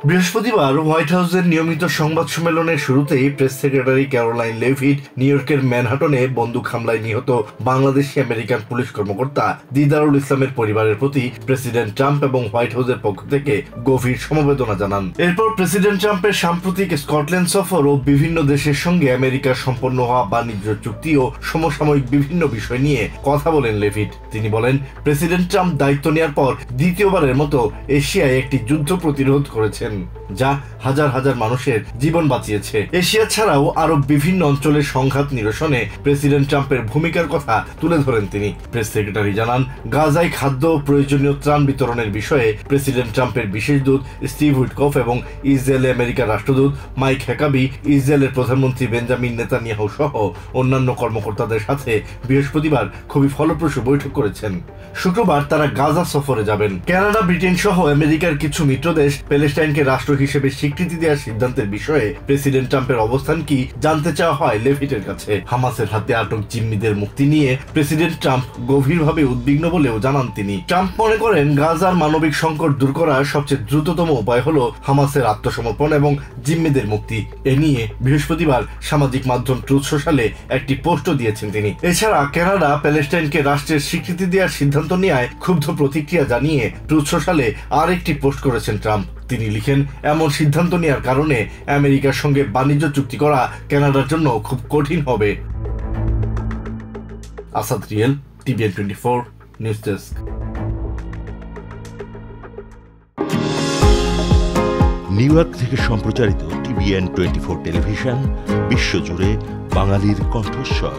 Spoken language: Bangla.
বৃহস্পতিবার হোয়াইট হাউসের নিয়মিত সংবাদ সম্মেলনের শুরুতেই press secretary Caroline Leavitt new ইয়র্কের ম্যানহাটনে বন্দুক হামলায় নিহত বাংলাদেশি আমেরিকান পুলিশ কর্মকর্তা দিদারুল ইসলামের পরিবারের প্রতি প্রেসিডেন্ট ট্রাম্প এবং হোয়াইট হাউসের পক্ষ থেকে গভীর সমবেদনা জানান। এরপর প্রেসিডেন্ট ট্রাম্পের সাম্প্রতিক স্কটল্যান্ড সফর ও বিভিন্ন দেশের সঙ্গে আমেরিকার সম্পন্ন হওয়া বাণিজ্য চুক্তি ও সমসাময়িক বিভিন্ন বিষয় নিয়ে কথা বলেন লেভিট। তিনি বলেন, প্রেসিডেন্ট ট্রাম্প দায়িত্ব নেওয়ার পর দ্বিতীয়বারের মতো এশিয়ায় একটি যুদ্ধ প্রতিরোধ করেছেন, যা হাজার হাজার মানুষের জীবন বাঁচিয়েছে। এশিয়া ছাড়াও আরো বিভিন্ন অঞ্চলের সংঘাত নিরসনে প্রেসিডেন্ট ট্রাম্পের ভূমিকার কথা তুলে ধরেন তিনি। প্রেস সেক্রেটারি জানান, গাজায় খাদ্য ও প্রয়োজনীয় ত্রাণ বিতরণের বিষয়ে প্রেসিডেন্ট ট্রাম্পের বিশেষ দূত স্টিভ উইটকফ এবং ইসরায়েলে আমেরিকার রাষ্ট্রদূত মাইক হ্যাকাবি, ইসরায়েলের প্রধানমন্ত্রী বেঞ্জামিন নেতানিয়াহু সহ অন্যান্য কর্মকর্তাদের সাথে বৃহস্পতিবার খুবই ফলপ্রসূ বৈঠক করেছেন। শুক্রবার তারা গাজা সফরে যাবেন। কানাডা, ব্রিটেন সহ আমেরিকার কিছু মিত্রদেশ প্যালেস্টাইনকে রাষ্ট্র হিসেবে স্বীকৃতি দেওয়ার সিদ্ধান্তের বিষয়ে প্রেসিডেন্ট ট্রাম্পের অবস্থান কি জানতে চাওয়া হয় লেভিটের কাছে। হামাসের হাতে আটক জিম্মিদের মুক্তি নিয়ে প্রেসিডেন্ট ট্রাম্প গভীরভাবে উদ্বিগ্ন বলেও জানান তিনি। ট্রাম্প মনে করেন, গাজার মানবিক সংকট দূর করার সবচেয়ে দ্রুততম উপায় হলো হামাসের আত্মসমর্পণ এবং জিম্মিদের মুক্তি। এ নিয়ে বৃহস্পতিবার সামাজিক মাধ্যম ট্রুথ সোশ্যালে একটি পোস্টও দিয়েছেন তিনি। এছাড়া কানাডা প্যালেস্টাইনকে রাষ্ট্রের স্বীকৃতি দেওয়ার সিদ্ধান্ত নেওয়ায় ক্ষুব্ধ প্রতিক্রিয়া জানিয়ে ট্রুথ সোশ্যালে আর একটি পোস্ট করেছেন ট্রাম্প। তিনি লিখেন, এমন সিদ্ধান্ত নেওয়ার কারণে আমেরিকার সঙ্গে বাণিজ্য চুক্তি করা কানাডার জন্য খুব কঠিন হবে। Asad real, TVN 24 news desk. New York থেকে সম্প্রচারিত টিভিএন 24 টেলিভিশন বিশ্বজুড়ে বাঙালির কণ্ঠস্বর।